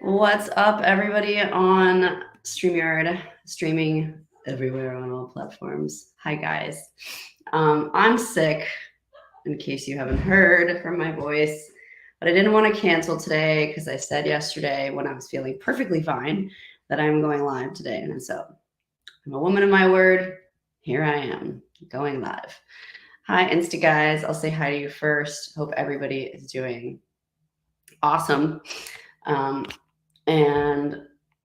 What's up, everybody on StreamYard, streaming everywhere on all platforms. Hi, guys. I'm sick, in case you haven't heard from my voice, but I didn't want to cancel today because I said yesterday when I was feeling perfectly fine that I'm going live today. And so I'm a woman of my word. Here I am going live. Hi, Insta guys. I'll say hi to you first. Hope everybody is doing awesome. And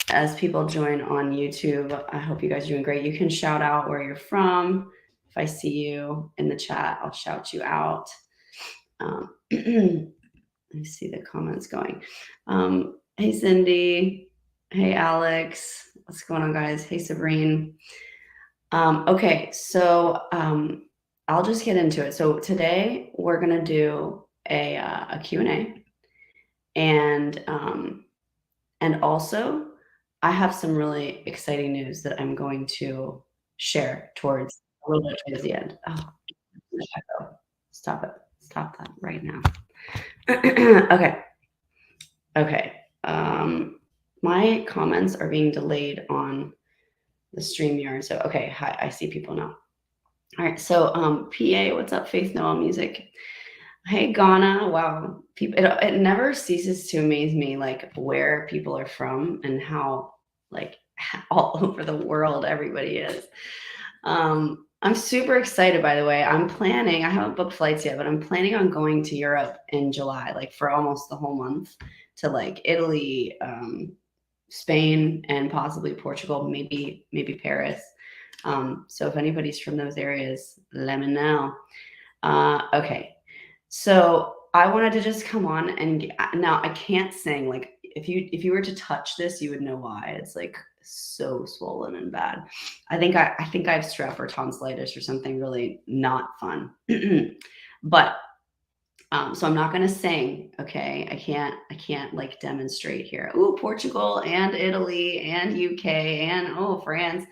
as people join on YouTube, I hope you guys are doing great. You can shout out where you're from. If I see you in the chat, I'll shout you out. Let me see the comments going. Hey, Cindy. Hey, Alex. What's going on, guys? Hey, Sabrine. Okay, so I'll just get into it. So today we're going to do a Q&A. And also, I have some really exciting news that I'm going to share towards a little bit towards the end. Oh, stop it. Stop that right now. Okay. My comments are being delayed on the StreamYard. So, okay. Hi, I see people now. All right. So, PA, what's up? Faith Noel Music. Hey, Ghana. Wow. People, it never ceases to amaze me, like, where people are from and how, like, all over the world everybody is. I'm super excited, by the way. I haven't booked flights yet, but I'm planning on going to Europe in July, like for almost the whole month, to like Italy, Spain, and possibly Portugal, maybe Paris. So if anybody's from those areas, let me know. Okay. So I wanted to just come on and now I can't sing. Like if you were to touch this, you would know why. It's like so swollen and bad. I think I have strep or tonsillitis or something really not fun. But so I'm not gonna sing. Okay, I can't like demonstrate here. Ooh, Portugal and Italy and UK and France.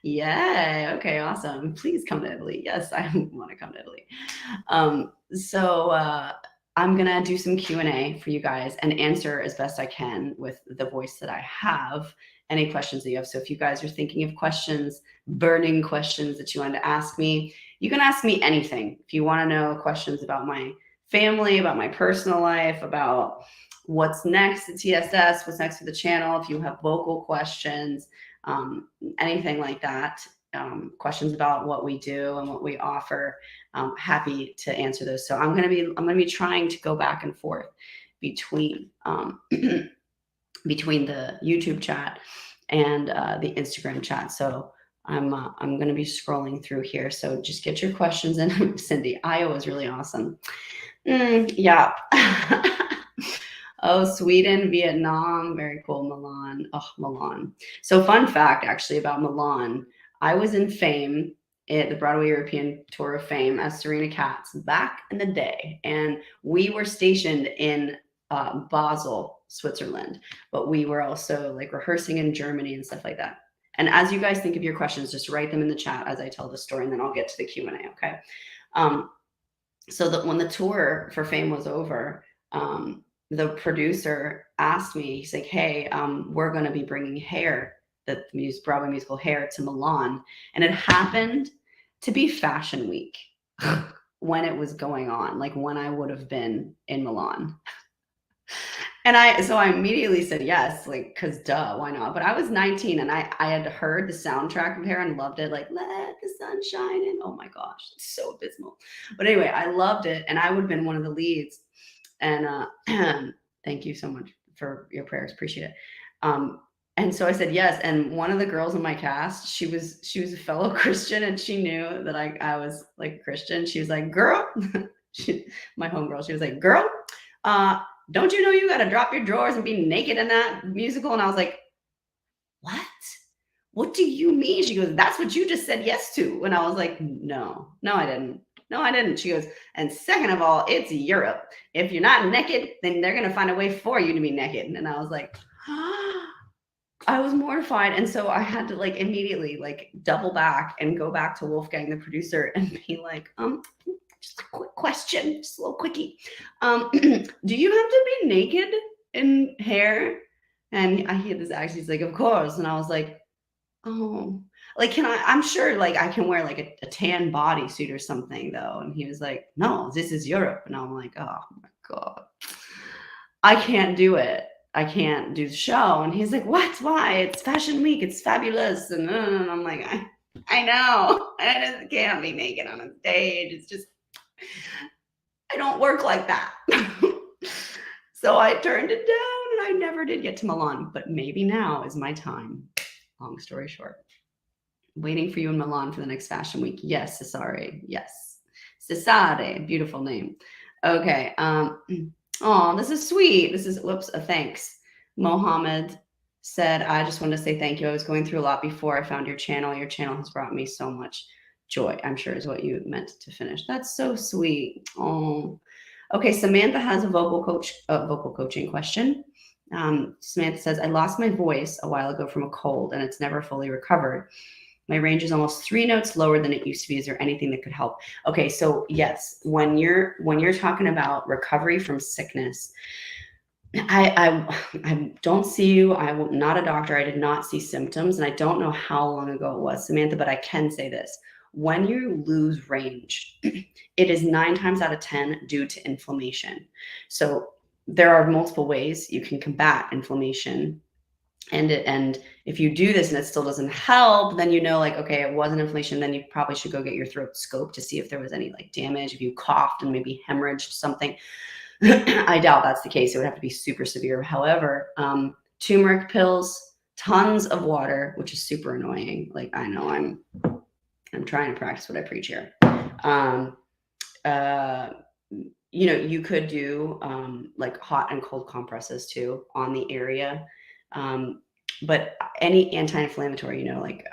Yeah. Okay. Awesome. Please come to Italy. Yes, I want to come to Italy. So I'm gonna do some Q&A for you guys and answer as best I can with the voice that I have any questions that you have. So if you guys are thinking of questions, burning questions that you want to ask me, you can ask me anything. If you want to know questions about my family, about my personal life, about what's next at TSS, what's next for the channel, if you have vocal questions, anything like that, questions about what we do and what we offer, happy to answer those. So I'm gonna be trying to go back and forth between between the YouTube chat and the Instagram chat. So I'm gonna be scrolling through here. So just get your questions in. Cindy, Iowa is really awesome. Yeah. Oh, Sweden, Vietnam, very cool. Milan. Oh, Milan. So fun fact actually about Milan. I was in Fame at the Broadway European Tour of Fame as Serena Katz back in the day. And we were stationed in Basel, Switzerland, but we were also like rehearsing in Germany and stuff like that. And as you guys think of your questions, just write them in the chat as I tell the story, and then I'll get to the Q&A, okay? So that when the tour for Fame was over, the producer asked me, he's like, hey, we're going to be bringing Hair, the Broadway musical Hair, to Milan. And it happened to be Fashion Week when it was going on, like when I would have been in Milan. And so I immediately said yes, like, cause duh, why not? But I was 19 and I had heard the soundtrack of Hair and loved it. Like, let the sun shine in. Oh my gosh, it's so abysmal. But anyway, I loved it. And I would have been one of the leads. And thank you so much for your prayers. Appreciate it. And so I said yes. And one of the girls in my cast, she was a fellow Christian, and she knew that I was like Christian. She was like, girl, my homegirl, she was like, girl, don't you know you got to drop your drawers and be naked in that musical? And I was like, what? What do you mean? She goes, that's what you just said yes to. And I was like, no, I didn't. No, I didn't. She goes, and second of all, it's Europe. If you're not naked, then they're going to find a way for you to be naked. And I was like, I was mortified. And so I had to like immediately like double back and go back to Wolfgang, the producer, and be like, just a quick question, just a little quickie. Do you have to be naked in hair? And I hear this actually, he's like, of course. And I was like, oh, like, I'm sure like I can wear like a tan bodysuit or something though. And he was like, no, this is Europe. And I'm like, oh my God, I can't do it. I can't do the show. And he's like, what? Why? It's fashion week. It's fabulous. And I'm like, I know. I just can't be naked on a stage. It's just, I don't work like that. So I turned it down and I never did get to Milan, but maybe now is my time. Long story short. Waiting for you in Milan for the next fashion week. Yes, Cesare. Yes. Cesare. Beautiful name. Okay. Oh, this is sweet. This is, whoops, a thanks. Mohammed said, I just wanted to say thank you. I was going through a lot before I found your channel. Your channel has brought me so much joy, I'm sure is what you meant to finish. That's so sweet. Oh, okay. Samantha has a vocal coaching question. Samantha says, I lost my voice a while ago from a cold and it's never fully recovered. My range is almost 3 notes lower than it used to be. Is there anything that could help? Okay, so yes, when you're talking about recovery from sickness, I don't see you. I'm not a doctor. I did not see symptoms, and I don't know how long ago it was, Samantha, but I can say this. When you lose range, it is 9 times out of 10 due to inflammation. So there are multiple ways you can combat inflammation. And if you do this and it still doesn't help, then you know, like, okay, it wasn't inflammation. Then you probably should go get your throat scoped to see if there was any like damage, if you coughed and maybe hemorrhaged something. I doubt that's the case. It would have to be super severe. However, turmeric pills, tons of water, which is super annoying. Like, I know I'm trying to practice what I preach here. You know, you could do like hot and cold compresses too on the area. But any anti-inflammatory, you know, like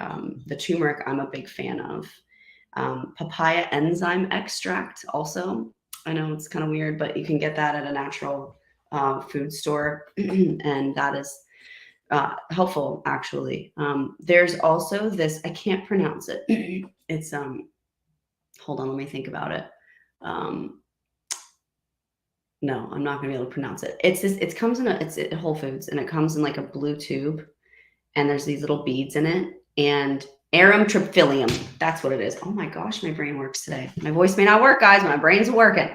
the turmeric, I'm a big fan of. Papaya enzyme extract also. I know it's kind of weird, but you can get that at a natural food store, and that is helpful, actually. There's also this, I can't pronounce it. It's, hold on, let me think about it. No, I'm not gonna be able to pronounce it. It's this, it comes in it's at Whole Foods, and it comes in like a blue tube, and there's these little beads in it, and amitriptylium, that's what it is. Oh my gosh, my brain works today. My voice may not work, guys, but my brain's working.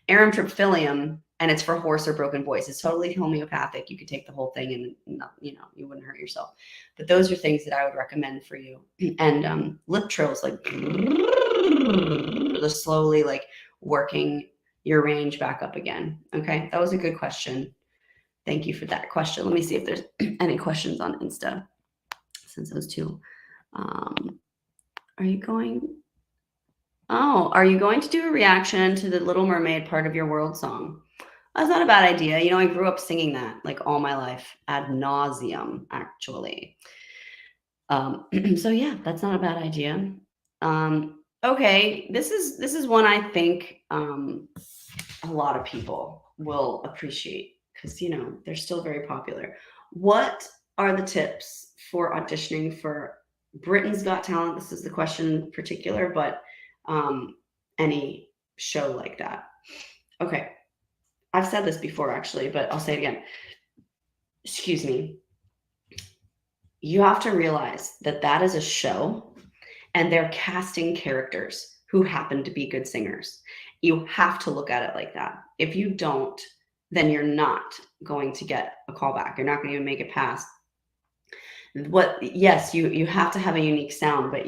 Amitriptylium, and it's for hoarse or broken voice. It's totally homeopathic. You could take the whole thing and you know, you wouldn't hurt yourself. But those are things that I would recommend for you. And lip trills, like the slowly like working your range back up again. Okay, that was a good question. Thank you for that question. Let me see if there's any questions on Insta since those two. Are you going to do a reaction to the Little Mermaid Part of Your World song? That's not a bad idea. You know, I grew up singing that like all my life ad nauseum, actually. So yeah, that's not a bad idea. Okay, this is one I think a lot of people will appreciate because, you know, they're still very popular. What are the tips for auditioning for Britain's Got Talent? This is the question in particular, but any show like that. Okay, I've said this before actually, but I'll say it again. Excuse me. You have to realize that that is a show and they're casting characters who happen to be good singers. You have to look at it like that. If you don't, then you're not going to get a callback. You're not going to even make it past. Yes, you have to have a unique sound, but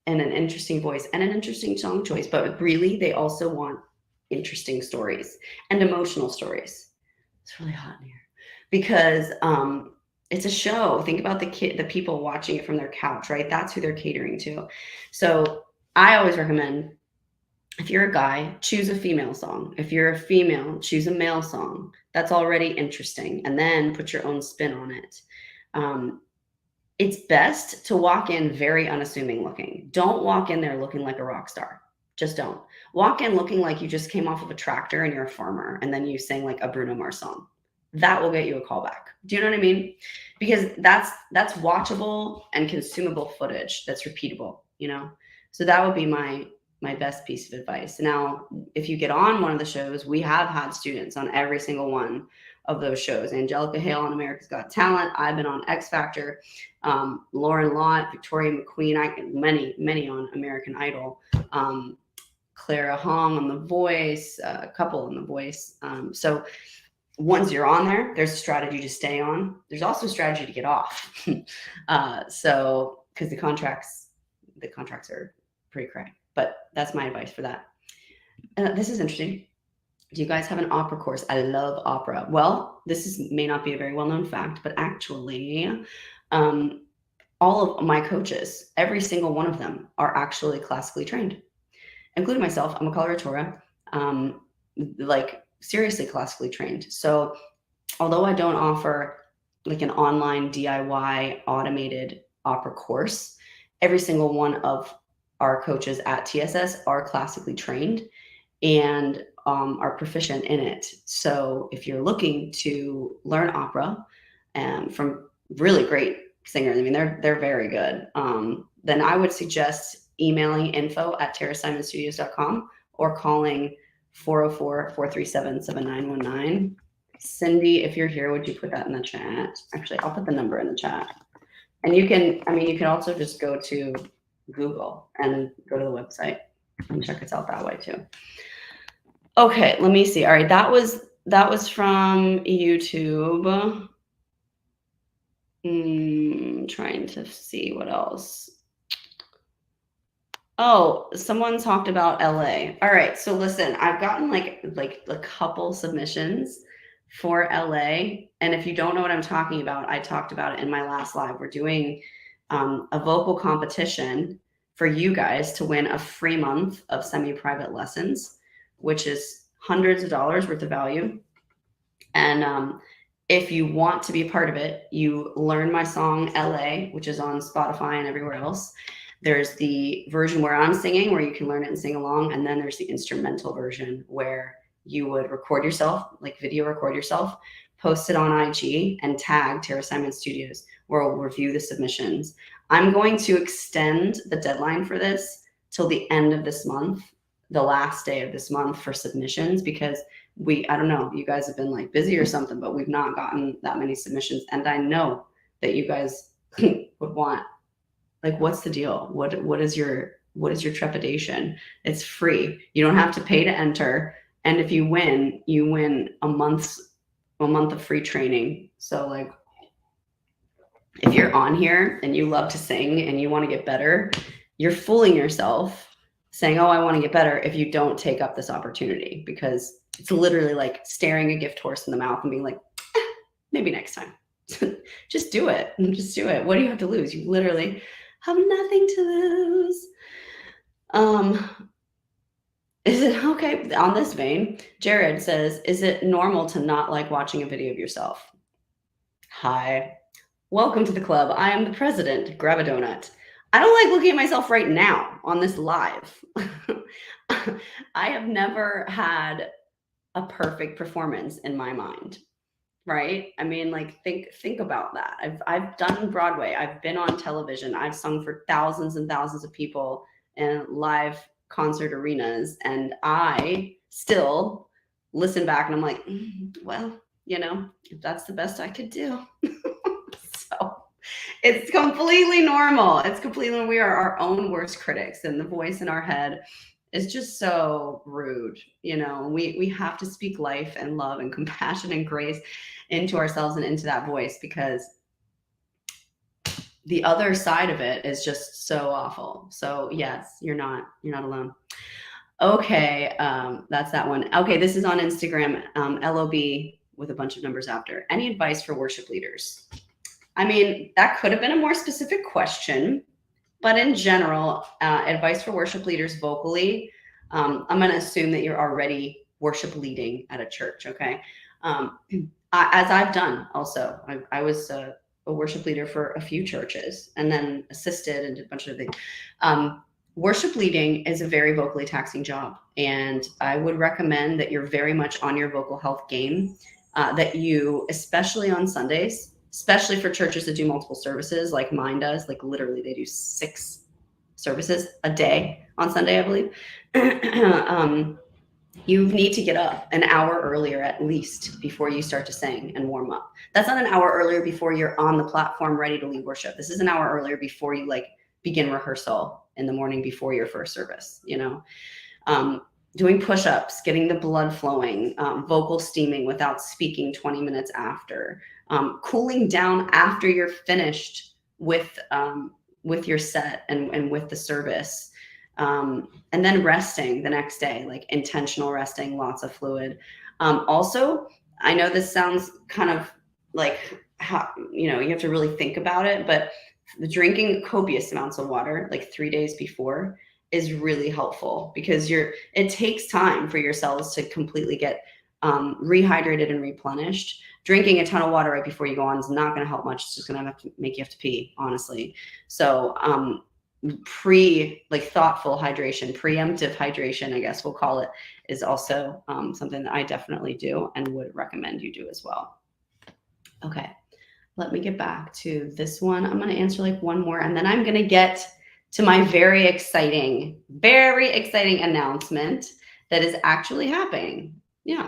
and an interesting voice and an interesting song choice. But really, they also want interesting stories and emotional stories. It's really hot in here because it's a show. Think about the people watching it from their couch, right? That's who they're catering to. So I always recommend, if you're a guy, choose a female song. If you're a female, choose a male song. That's already interesting. And then put your own spin on it. It's best to walk in very unassuming looking. Don't walk in there looking like a rock star. Just don't. Walk in looking like you just came off of a tractor and you're a farmer, and then you sing like a Bruno Mars song. That will get you a callback. Do you know what I mean? Because that's watchable and consumable footage that's repeatable, you know? So that would be my my best piece of advice. Now, if you get on one of the shows, we have had students on every single one of those shows. Angelica Hale on America's Got Talent. I've been on X Factor. Lauren Lott, Victoria McQueen, many on American Idol. Clara Hong on The Voice, a couple on The Voice. So once you're on there, there's a strategy to stay on. There's also a strategy to get off. So because the contracts are pretty crappy. But that's my advice for that. This is interesting. Do you guys have an opera course? I love opera. Well, may not be a very well-known fact, but actually, all of my coaches, every single one of them, are actually classically trained, including myself. I'm a coloratura, like seriously classically trained. So although I don't offer like an online DIY automated opera course, every single one of our coaches at TSS are classically trained and are proficient in it. So if you're looking to learn opera from really great singers, I mean, they're very good, then I would suggest emailing info@terrasimonstudios.com or calling 404-437-7919. Cindy, if you're here, would you put that in the chat? Actually, I'll put the number in the chat. And you can also just go to Google and go to the website and check us out that way too. Okay, let me see. All right, that was from YouTube. Trying to see what else. Oh, someone talked about LA. All right, so listen, I've gotten like a couple submissions for LA, and if you don't know what I'm talking about, I talked about it in my last live. We're doing a vocal competition for you guys to win a free month of semi-private lessons, which is hundreds of dollars worth of value. And if you want to be a part of it, you learn my song LA, which is on Spotify and everywhere else. There's the version where I'm singing, where you can learn it and sing along. And then there's the instrumental version where you would record yourself, like video record yourself, post it on IG and tag Terra Simon Studios, where we'll review the submissions. I'm going to extend the deadline for this till the end of this month, the last day of this month for submissions, because I don't know, you guys have been like busy or something, but we've not gotten that many submissions. And I know that you guys would want, like, what's the deal? What is your trepidation? It's free. You don't have to pay to enter. And if you win a month of free training. So like, if you're on here and you love to sing and you want to get better, you're fooling yourself saying, oh, I want to get better, if you don't take up this opportunity, because it's literally like staring a gift horse in the mouth and being like, maybe next time. Just do it. Just do it. What do you have to lose? You literally have nothing to lose. Is it okay? On this vein, Jared says, is it normal to not like watching a video of yourself? Hi, welcome to the club. I am the president. Grab a donut. I don't like looking at myself right now on this live. I have never had a perfect performance in my mind, right? I mean, like, think about that. I've done Broadway. I've been on television. I've sung for thousands and thousands of people in live concert arenas, and I still listen back and I'm like, well, if that's the best I could do. So it's completely normal. We are our own worst critics, and the voice in our head is just so rude. We have to speak life and love and compassion and grace into ourselves and into that voice, because the other side of it is just so awful. So yes, you're not alone. Okay, that's that one. Okay, this is on Instagram, LOB with a bunch of numbers after. Any advice for worship leaders? I mean, that could have been a more specific question, but in general, advice for worship leaders vocally, I'm going to assume that you're already worship leading at a church, okay? As I've done also. I was a worship leader for a few churches and then assisted and did a bunch of things. Worship leading is a very vocally taxing job, and I would recommend that you're very much on your vocal health game, that you, especially on Sundays, especially for churches that do multiple services like mine does, like literally they do six services a day on Sunday, I believe. You need to get up an hour earlier at least before you start to sing and warm up. That's not an hour earlier before you're on the platform ready to lead worship. This is an hour earlier before you like begin rehearsal in the morning before your first service, you know. Doing push-ups, getting the blood flowing, vocal steaming without speaking 20 minutes after, cooling down after you're finished with your set and with the service. And then resting the next day, like intentional resting, lots of fluid. Also, I know this sounds kind of like how, you know, you have to really think about it, but drinking copious amounts of water, like 3 days before, is really helpful because it takes time for your cells to completely get rehydrated and replenished. Drinking a ton of water right before you go on is not going to help much. It's just going to make you have to pee, honestly. So thoughtful hydration, preemptive hydration, I guess we'll call it, is also something that I definitely do and would recommend you do as well. Okay, let me get back to this one. I'm going to answer like one more, and then I'm going to get to my very exciting announcement that is actually happening. Yeah.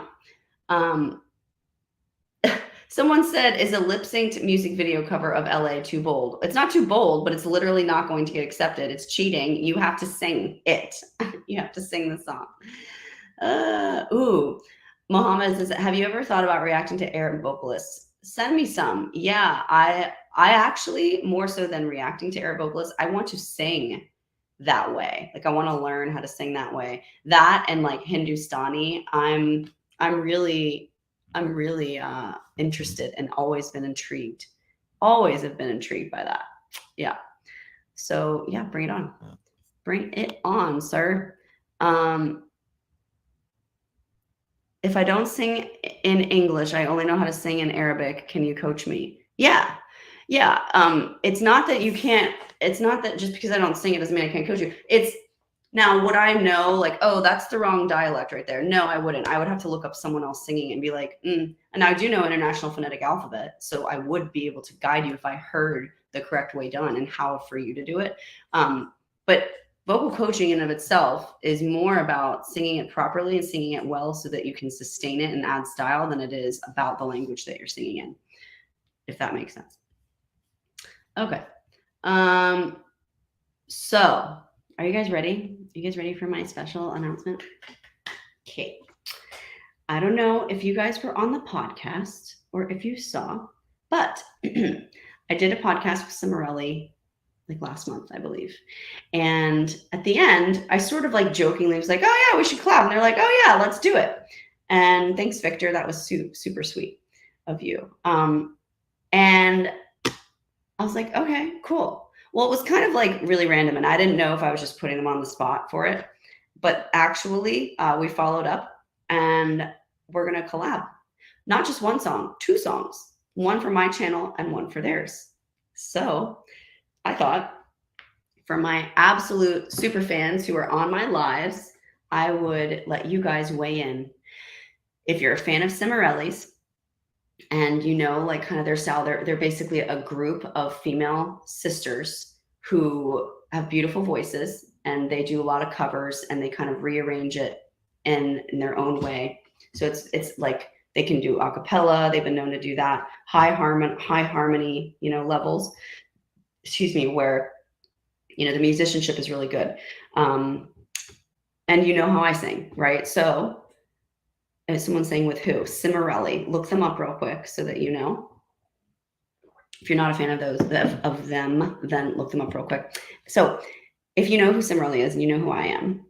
Someone said, is a lip-synced music video cover of LA too bold? It's not too bold, but it's literally not going to get accepted. It's cheating. You have to sing it. You have to sing the song. Mohammed says, have you ever thought about reacting to Arab vocalists? Send me some. Yeah, I actually, more so than reacting to Arab vocalists, I want to sing that way. Like I want to learn how to sing that way. That and like Hindustani, I'm really interested and always been intrigued. Always have been intrigued by that. Yeah. So yeah, bring it on. Bring it on, sir. If I don't sing in English, I only know how to sing in Arabic. Can you coach me? Yeah. It's not that you can't, it's not that just because I don't sing it doesn't mean I can't coach you. It's now, would I know like, oh, that's the wrong dialect right there? No, I wouldn't. I would have to look up someone else singing and be like, and I do know International Phonetic Alphabet. So I would be able to guide you if I heard the correct way done and how for you to do it. But vocal coaching in of itself is more about singing it properly and singing it well so that you can sustain it and add style than it is about the language that you're singing in, if that makes sense. Okay. So are you guys ready? Are you guys ready for my special announcement? Okay. I don't know if you guys were on the podcast or if you saw, but I did a podcast with Cimarelli like last month, I believe. And at the end, I sort of like jokingly was like, oh yeah, we should collab. And they're like, oh yeah, let's do it. And thanks, Victor. That was super sweet of you. And I was like, okay, cool. Well, it was kind of like really random. And I didn't know if I was just putting them on the spot for it. But actually, we followed up and we're going to collab. Not just one song, 2 songs. One for my channel and one for theirs. So I thought for my absolute super fans who are on my lives, I would let you guys weigh in. If you're a fan of Cimarelli's and you know like kind of their style, they're basically a group of female sisters who have beautiful voices and they do a lot of covers and they kind of rearrange it in their own way. So it's like they can do a cappella. They've been known to do that. High harmony, you know, levels. Excuse me, where, you know, the musicianship is really good. And you know how I sing, right? So is someone saying with who? Cimarelli. Look them up real quick so that you know. If you're not a fan of them, then look them up real quick. So if you know who Cimarelli is and you know who I am,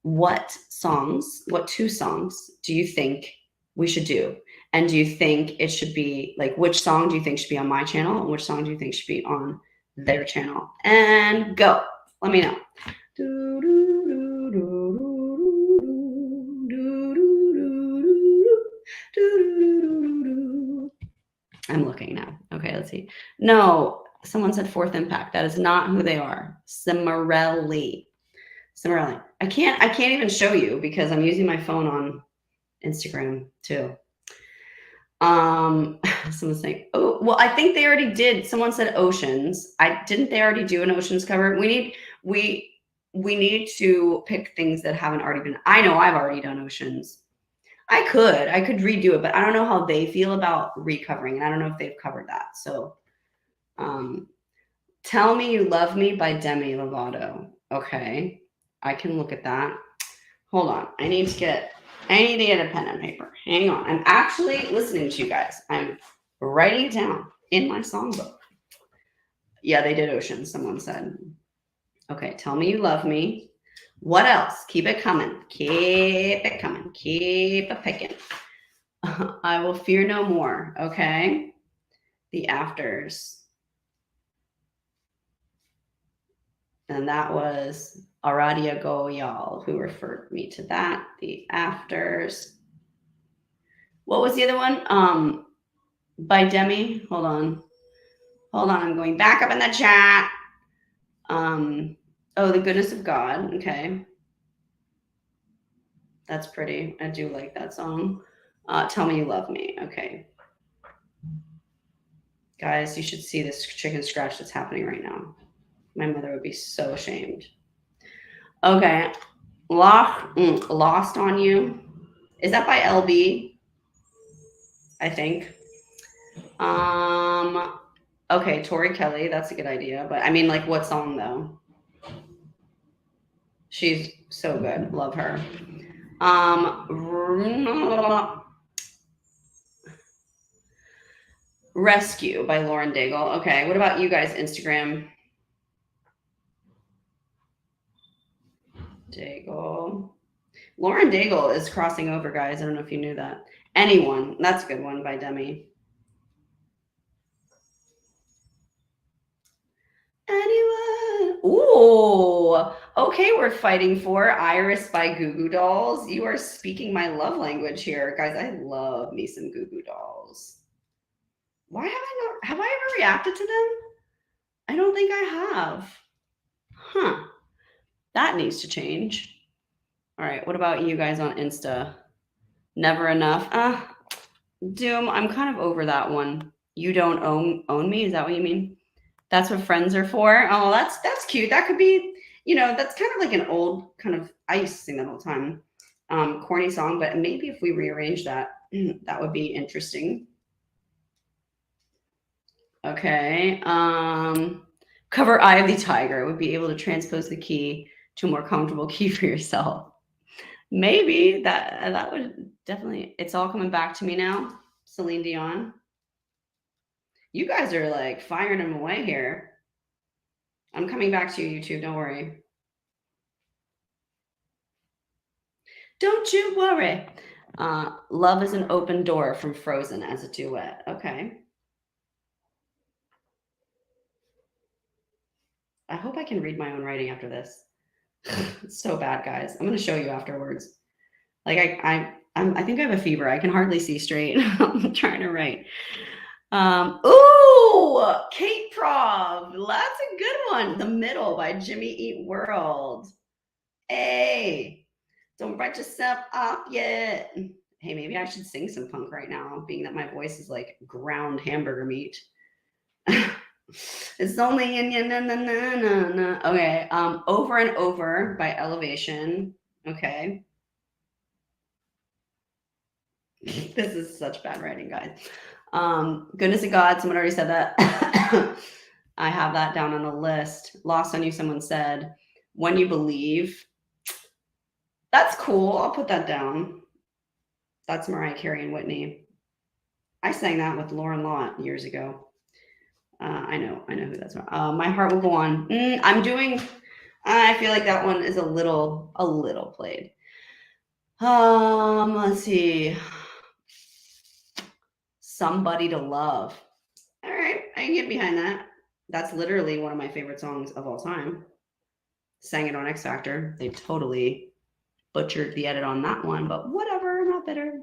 what 2 songs do you think we should do? And do you think it should be like, which song do you think should be on my channel? And which song do you think should be on their channel? And go. Let me know. I'm looking now. Okay, let's see. No, someone said Fourth Impact. That is not who they are. Cimarelli. I can't even show you because I'm using my phone on Instagram too. Someone's saying, oh, well, I think they already did. Someone said Oceans. Didn't they already do an Oceans cover? We we need to pick things that haven't already been. I know I've already done Oceans. I could redo it, but I don't know how they feel about recovering, and I don't know if they've covered that. So, Tell Me You Love Me by Demi Lovato. Okay, I can look at that. Hold on, I need to get a pen and paper. Hang on, I'm actually listening to you guys. I'm writing it down in my songbook. Yeah, they did Ocean. Someone said. Okay, Tell Me You Love Me. What else? Keep it coming. Keep it coming. Keep it picking. I Will Fear No More. Okay. The Afters. And that was Aradia Go Y'all who referred me to that. The Afters. What was the other one? By Demi. Hold on. I'm going back up in the chat. Oh, The Goodness of God. Okay. That's pretty. I do like that song. Tell Me You Love Me. Okay. Guys, you should see this chicken scratch that's happening right now. My mother would be so ashamed. Okay. Lost on You. Is that by LB? I think. Okay, Tori Kelly. That's a good idea. But I mean, like, what song though? She's so good. Love her. Rescue by Lauren Daigle. Okay, what about you guys? Instagram. Daigle. Lauren Daigle is crossing over, guys. I don't know if you knew that. Anyone. That's a good one by Demi. Anyone? Ooh. Okay, we're fighting for Iris by Goo Goo Dolls. You are speaking my love language here. Guys, I love me some Goo Goo Dolls. Why have I ever reacted to them? I don't think I have. Huh. That needs to change. All right, what about you guys on Insta? Never Enough. Doom, I'm kind of over that one. You Don't Own Me, is that what you mean? That's what friends are for. Oh, that's cute. That could be, that's kind of like an old kind of, I used to sing that all the time. Corny song, but maybe if we rearrange that, that would be interesting. Okay. Cover Eye of the Tiger would be able to transpose the key to a more comfortable key for yourself. Maybe that would definitely. It's all coming back to me now. Celine Dion. You guys are like firing them away here. I'm coming back to you, YouTube. Don't worry. Don't you worry. Love is an Open Door from Frozen as a duet. Okay. I hope I can read my own writing after this. It's so bad, guys. I'm going to show you afterwards. Like I think I have a fever. I can hardly see straight. I'm trying to write. Ooh, Kate Prov. That's a good one. The Middle by Jimmy Eat World. Hey, don't write yourself up yet. Hey, maybe I should sing some punk right now, being that my voice is like ground hamburger meat. It's only in you, na na na na na. Okay. Over and Over by Elevation. Okay. This is such bad writing, guys. Goodness of God, someone already said that. I have that down on the list. Lost on You, someone said. When You Believe. That's cool. I'll put that down. That's Mariah Carey and Whitney. I sang that with Lauren Lott years ago. I know who that's from. My Heart Will Go On. I feel like that one is a little played. Let's see. Somebody to Love. All right, I can get behind that. That's literally one of my favorite songs of all time. Sang it on X Factor. They totally butchered the edit on that one, but whatever, I'm not bitter.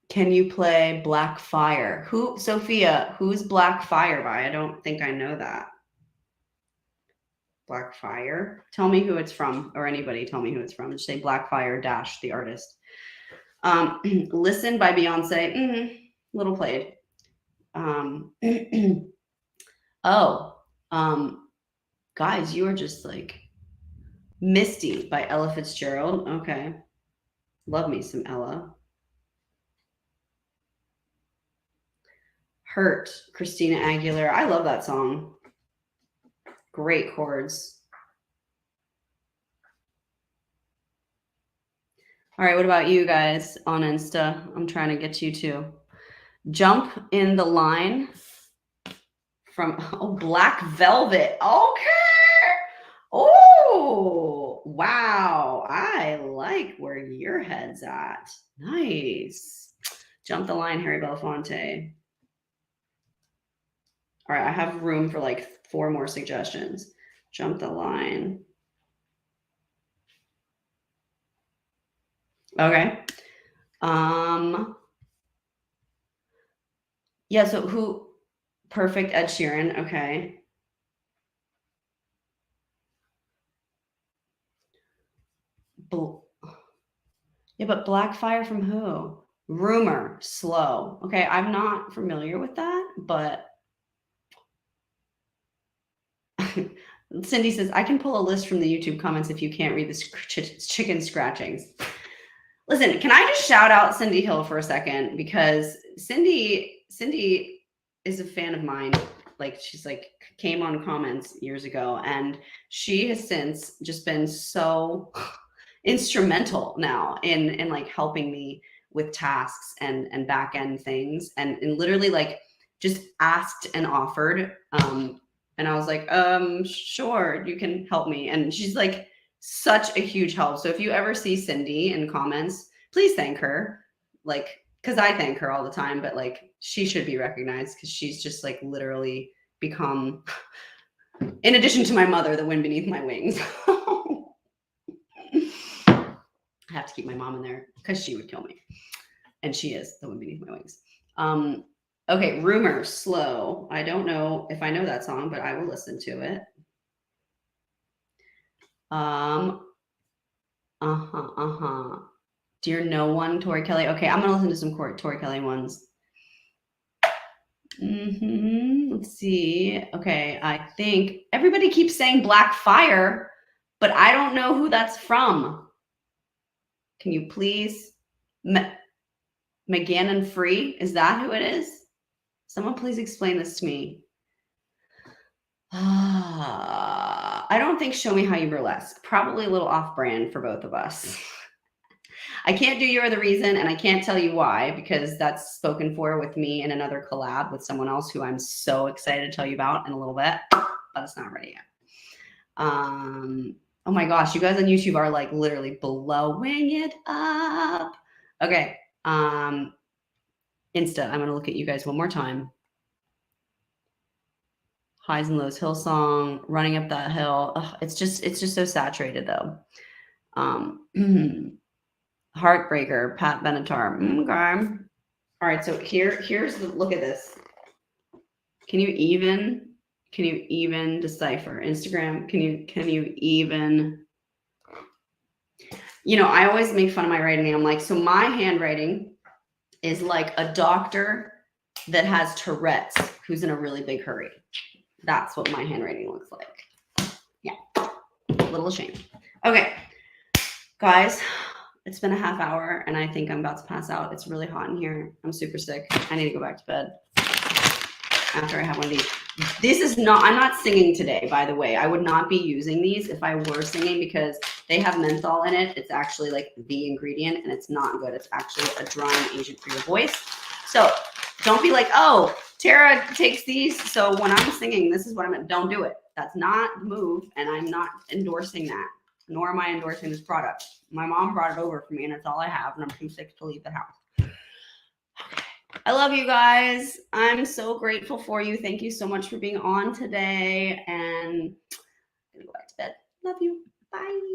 Can you play Black Fire? Sophia, who's Black Fire by? I don't think I know that. Black Fire. Tell me who it's from, or anybody tell me who it's from. Just say Black Fire dash the artist. Listen by Beyonce. Little played. Guys, you are just like Misty by Ella Fitzgerald. Okay. Love me some Ella. Hurt, Christina Aguilera. I love that song. Great chords. All right, what about you guys on Insta? I'm trying to get you to jump in the line from Black Velvet. Okay. Oh, wow. I like where your head's at. Nice. Jump the line, Harry Belafonte. All right, I have room for like 4 more suggestions. Jump the line. Okay. Yeah, so who? Perfect, Ed Sheeran. Okay. Yeah, but Blackfire from who? Rumor, Slow. Okay, I'm not familiar with that, but Cindy says, I can pull a list from the YouTube comments if you can't read the chicken scratchings. Listen, can I just shout out Cindy Hill for a second? Because Cindy is a fan of mine. Like, she's like came on comments years ago, and she has since just been so instrumental now in like helping me with tasks and back end things, and literally like just asked and offered. And I was like, sure, you can help me. And she's like such a huge help. So if you ever see Cindy in comments, please thank her. Like, because I thank her all the time, but like she should be recognized because she's just like literally become, in addition to my mother, the wind beneath my wings. I have to keep my mom in there because she would kill me. And she is the wind beneath my wings. Okay, Rumor, Slow. I don't know if I know that song, but I will listen to it. Dear No One, Tori Kelly. Okay, I'm gonna listen to some Tori Kelly ones. Let's see. Okay, I think everybody keeps saying Black Fire, but I don't know who that's from. Can you please? McGannon Free? Is that who it is? Someone please explain this to me. I don't think Show Me How You Burlesque. Probably a little off-brand for both of us. I can't do You're the Reason, and I can't tell you why, because that's spoken for with me in another collab with someone else who I'm so excited to tell you about in a little bit, but it's not ready yet. Oh my gosh, you guys on YouTube are like literally blowing it up. Okay. Insta, I'm gonna look at you guys one more time. Highs and Lows Hillsong, Running Up That Hill. Ugh, it's just so saturated though. Heartbreaker, Pat Benatar. Okay. All right, so here's the look at this. Can you even decipher Instagram? Can you even? You know, I always make fun of my writing. I'm like, so my handwriting is like a doctor that has Tourette's who's in a really big hurry. That's what my handwriting looks like. Yeah, a little ashamed. Okay, guys, it's been a half hour and I think I'm about to pass out. It's really hot in here. I'm super sick. I need to go back to bed after I have one of these. This is not, I'm not singing today, by the way. I would not be using these if I were singing because they have menthol in it. It's actually like the ingredient and it's not good. It's actually a drying agent for your voice. So don't be like, oh, Tara takes these, so when I'm singing, this is what I'm gonna, don't do it. That's not the move, and I'm not endorsing that, nor am I endorsing this product. My mom brought it over for me, and it's all I have, and I'm too sick to leave the house. Okay. I love you guys. I'm so grateful for you. Thank you so much for being on today, and I'm gonna go back to bed. Love you. Bye.